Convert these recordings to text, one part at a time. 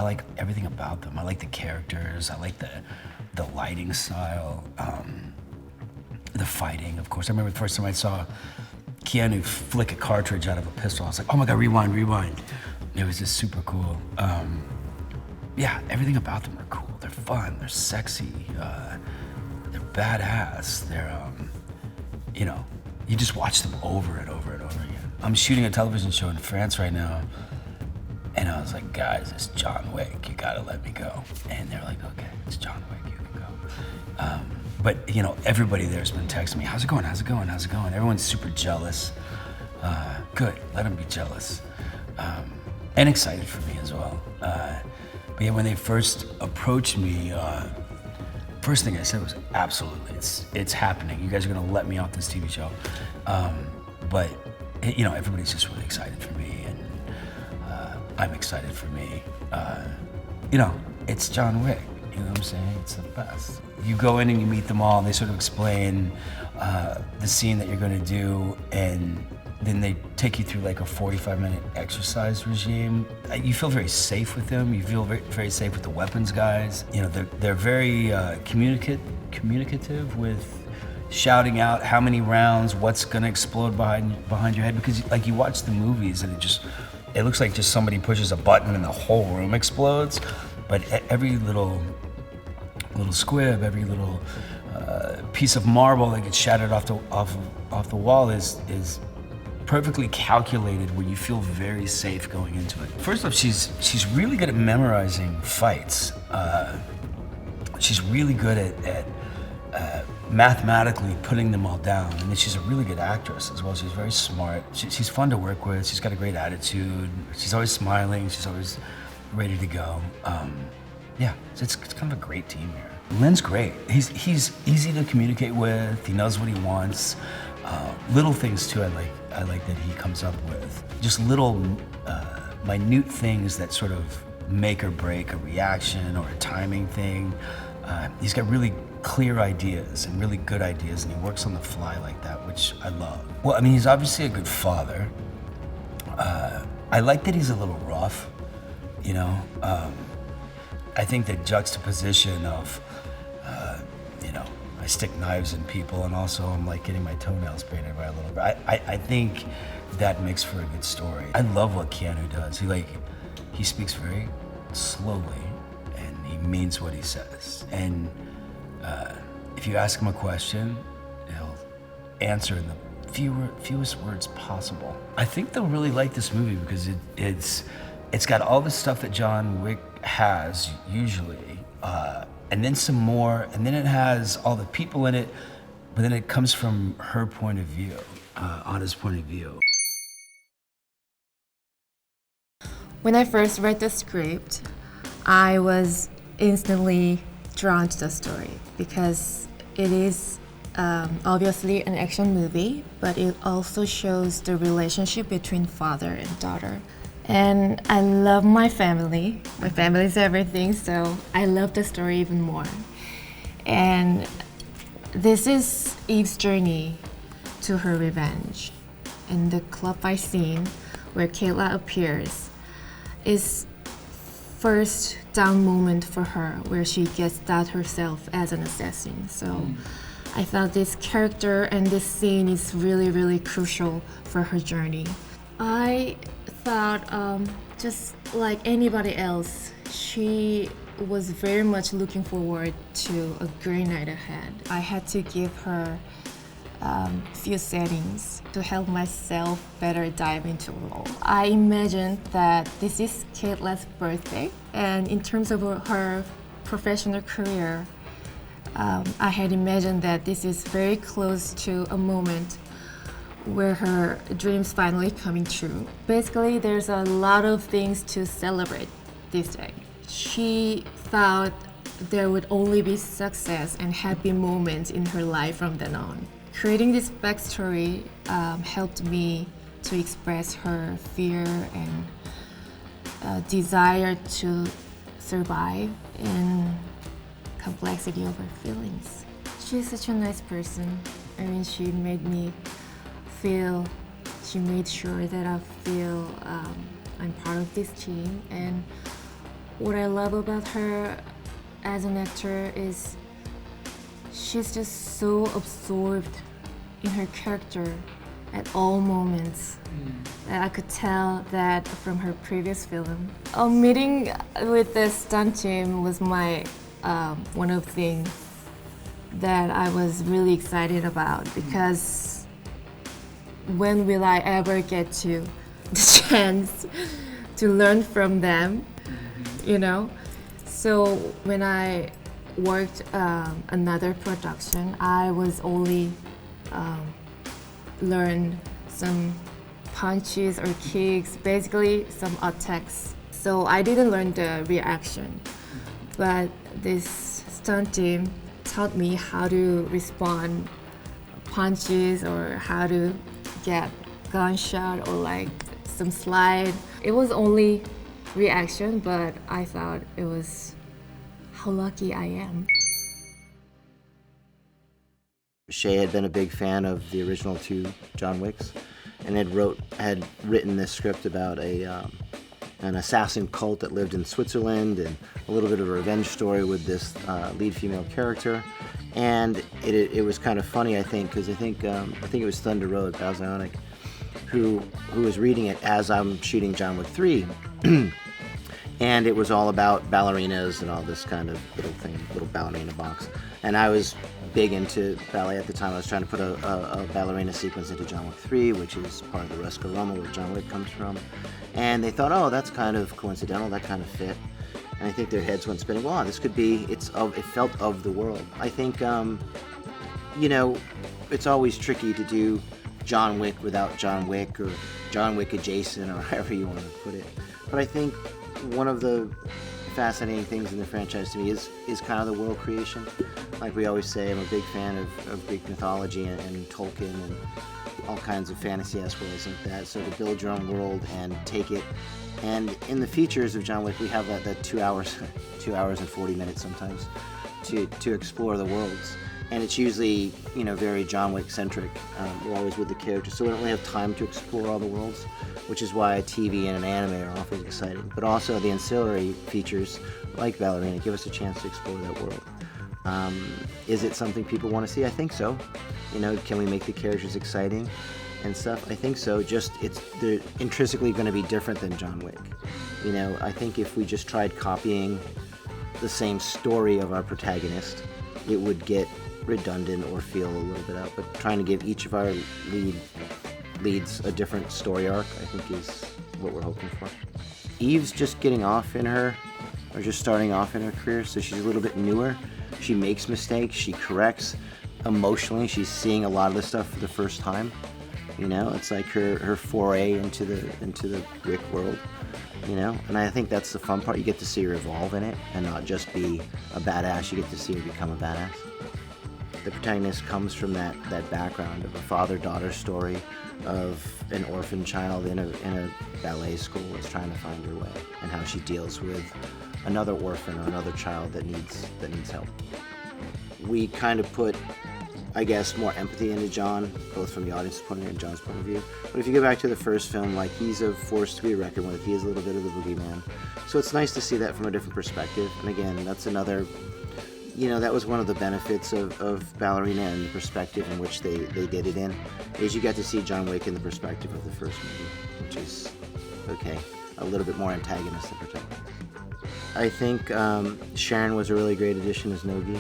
like everything about them. I like the characters. I like the lighting style, the fighting, of course. I remember the first time I saw Keanu flick a cartridge out of a pistol. I was like, oh my God, rewind. It was just super cool. Yeah, everything about them are cool. They're fun, they're sexy, they're badass. They're, you know, you just watch them over and over and over again. I'm shooting a television show in France right now, and I was like, guys, it's John Wick, you gotta let me go. And they're like, okay, it's John Wick, you can go. But, you know, everybody there's been texting me, how's it going? Everyone's super jealous. Good, let them be jealous. And excited for me as well. But yeah, when they first approached me, first thing I said was, absolutely, it's happening. You guys are gonna let me off this TV show. But, you know, everybody's just really excited for me, and I'm excited for me. You know, it's John Wick, you know what I'm saying? It's the best. You go in and you meet them all, and they sort of explain the scene that you're gonna do, and then they take you through like a 45-minute exercise regime. You feel very safe with them. You feel very, very safe with the weapons guys. You know, they're very communicative with shouting out how many rounds, what's gonna explode behind your head. Because like you watch the movies and it looks like just somebody pushes a button and the whole room explodes. But every little squib, every little piece of marble that gets shattered off the wall is perfectly calculated where you feel very safe going into it. First off, she's really good at memorizing fights. She's really good at mathematically putting them all down, and then she's a really good actress as well. She's very smart. She's fun to work with. She's got a great attitude. She's always smiling. She's always ready to go. Yeah, it's kind of a great team here. Lin's great. He's easy to communicate with. He knows what he wants. Little things too, I like that he comes up with. Just little minute things that sort of make or break a reaction or a timing thing. He's got really clear ideas and really good ideas, and he works on the fly like that, which I love. Well, I mean, he's obviously a good father. I like that he's a little rough, you know? I think the juxtaposition of, you know, I stick knives in people, and also I'm like getting my toenails painted by a little bit. I think that makes for a good story. I love what Keanu does. He speaks very slowly, and he means what he says. And if you ask him a question, he'll answer in the fewest words possible. I think they'll really like this movie because it's got all the stuff that John Wick has usually, and then some more, and then it has all the people in it, but then it comes from her point of view, Anna's point of view. When I first read the script, I was instantly drawn to the story because it is obviously an action movie, but it also shows the relationship between father and daughter. And I love my family. My family is everything, so I love the story even more. And this is Eve's journey to her revenge. And the club fight scene where Kayla appears is first down moment for her, where she gets out herself as an assassin. So I thought this character and this scene is really, really crucial for her journey. I thought, just like anybody else, she was very much looking forward to a great night ahead. I had to give her few settings to help myself better dive into the role. I imagined that this is Kayla's birthday, and in terms of her professional career, I had imagined that this is very close to a moment where her dreams finally coming true. Basically, there's a lot of things to celebrate this day. She thought there would only be success and happy moments in her life from then on. Creating this backstory helped me to express her fear and desire to survive and complexity of her feelings. She's such a nice person. I mean, she made sure that I feel I'm part of this team, and What I love about her as an actor is she's just so absorbed in her character at all moments. I could tell that from her previous film. Meeting with the stunt team was my one of the things that I was really excited about, because when will I ever get to the chance to learn from them, you know? So when I worked another production, I was only learned some punches or kicks, basically some attacks. So I didn't learn the reaction, but this stunt team taught me how to respond punches or how to get gunshot or like some slide. It was only reaction, but I thought it was how lucky I am. Shay had been a big fan of the original 2 John Wicks, and had written this script about an assassin cult that lived in Switzerland, and a little bit of a revenge story with this lead female character. And it was kind of funny, I think, because I think it was Thunder Road, Ballerina, who was reading it as I'm shooting John Wick 3. And it was all about ballerinas and all this kind of little ballerina box. And I was big into ballet at the time. I was trying to put a ballerina sequence into John Wick 3, which is part of the Ruscaroma, where John Wick comes from. And they thought, oh, that's kind of coincidental, that kind of fit. And I think their heads went spinning, wow, this could be, it felt of the world. I think, it's always tricky to do John Wick without John Wick, or John Wick adjacent, or however you want to put it. But I think one of the fascinating things in the franchise to me is kind of the world creation. Like we always say, I'm a big fan of Greek mythology and Tolkien and all kinds of fantasy-esque worlds like that. So to build your own world and take it, and in the features of John Wick, we have that 2 hours, 2 hours and 40 minutes sometimes, to explore the worlds. And it's usually, very John Wick centric. We're always with the characters, so we don't really have time to explore all the worlds, which is why a TV and an anime are often exciting. But also the ancillary features, like Ballerina, give us a chance to explore that world. Is it something people want to see? I think so. Can we make the characters exciting and stuff? I think so. They're intrinsically going to be different than John Wick. I think if we just tried copying the same story of our protagonist, it would get redundant or feel a little bit out. But trying to give each of our leads a different story arc, I think, is what we're hoping for. Eve's just getting off in her, or just starting off in her career, so she's a little bit newer. She makes mistakes, she corrects. Emotionally, she's seeing a lot of this stuff for the first time. It's like her foray into the Wick world. And I think that's the fun part. You get to see her evolve in it and not just be a badass. You get to see her become a badass. The protagonist comes from that background of a father-daughter story of an orphan child in a ballet school that's trying to find her way, and how she deals with another orphan or another child that needs help. We kind of put, I guess, more empathy into John, both from the audience's point of view and John's point of view. But if you go back to the first film, he's a force to be reckoned with. He is a little bit of the boogeyman. So it's nice to see that from a different perspective. And again, that's another, that was one of the benefits of Ballerina and the perspective in which they did it in, is you got to see John Wick in the perspective of the first movie, which is, okay, a little bit more antagonist than protagonist. I think Sharon was a really great addition as Nogi.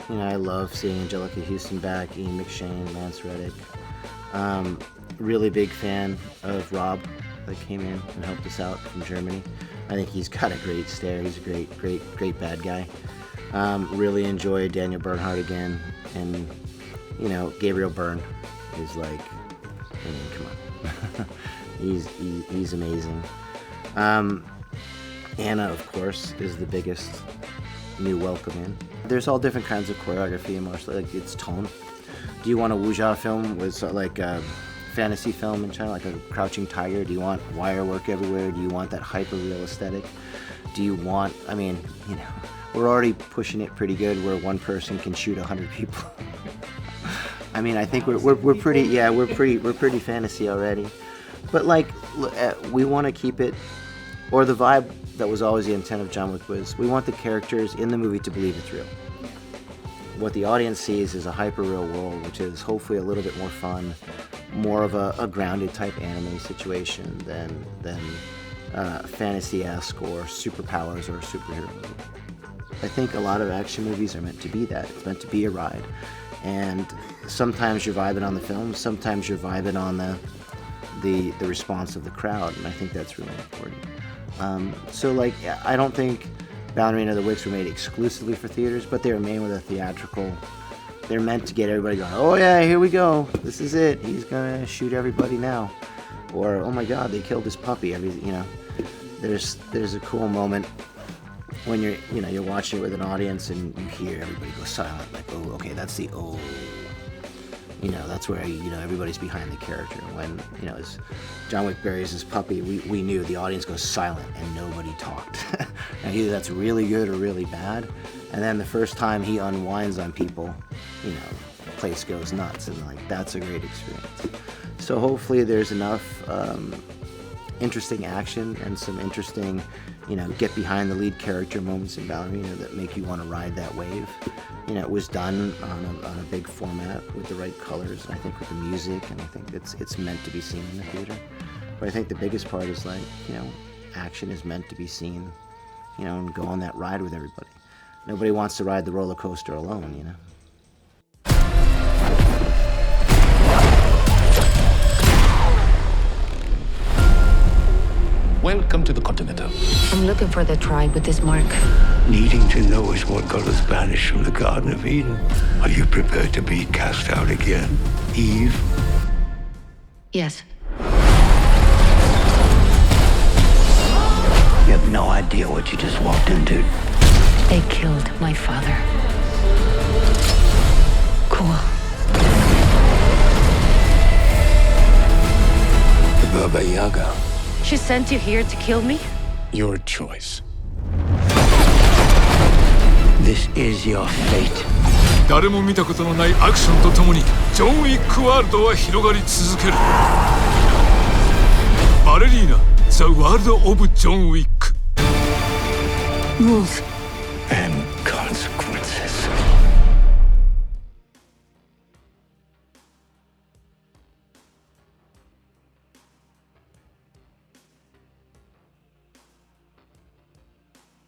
I love seeing Angelica Houston back, Ian McShane, Lance Reddick. Really big fan of Rob that came in and helped us out from Germany. I think he's got a great stare. He's a great bad guy. Really enjoyed Daniel Bernhardt again, and Gabriel Byrne is come on, he's amazing. Anna, of course, is the biggest new welcome in. There's all different kinds of choreography and martial, it's tone. Do you want a wuxia film with a fantasy film in China, like a Crouching Tiger? Do you want wire work everywhere? Do you want that hyper-real aesthetic? Do you want, we're already pushing it pretty good where one person can shoot 100 people. I think we're pretty fantasy already. But we want to keep it, or the vibe that was always the intent of John Wick was we want the characters in the movie to believe it's real. What the audience sees is a hyper-real world, which is hopefully a little bit more fun, more of a grounded type anime situation than fantasy-esque or superpowers or a superhero movie. I think a lot of action movies are meant to be that. It's meant to be a ride. And sometimes you're vibing on the film, sometimes you're vibing on the response of the crowd, and I think that's really important. So like, I don't think Ballerina the Wicks were made exclusively for theaters, but they were made with a theatrical. They're meant to get everybody going, oh yeah, here we go, this is it, he's gonna shoot everybody now. Or, oh my god, they killed his puppy. There's a cool moment when you're watching it with an audience and you hear everybody go silent, like, oh, okay, that's the oh. That's where, everybody's behind the character. When, as John Wick buries his puppy, we knew the audience goes silent and nobody talked. And either that's really good or really bad. And then the first time he unwinds on people, the place goes nuts, and that's a great experience. So hopefully there's enough interesting action and some interesting, get behind the lead character moments in Ballerina that make you want to ride that wave. It was done on a big format with the right colors, and I think with the music, and I think it's meant to be seen in the theater. But I think the biggest part is action is meant to be seen, and go on that ride with everybody. Nobody wants to ride the roller coaster alone, Welcome to the Continental. I'm looking for the tribe with this mark. Needing to know is what got us banished from the Garden of Eden. Are you prepared to be cast out again, Eve? Yes. You have no idea what you just walked into. They killed my father. Cool. The Baba Yaga. She sent you here to kill me? Your choice. This is your fate. 誰も見たことのないアクションとともにジョン・ウィックワールドは広がり続ける。バレリーナ、The World of John Wick。 Move.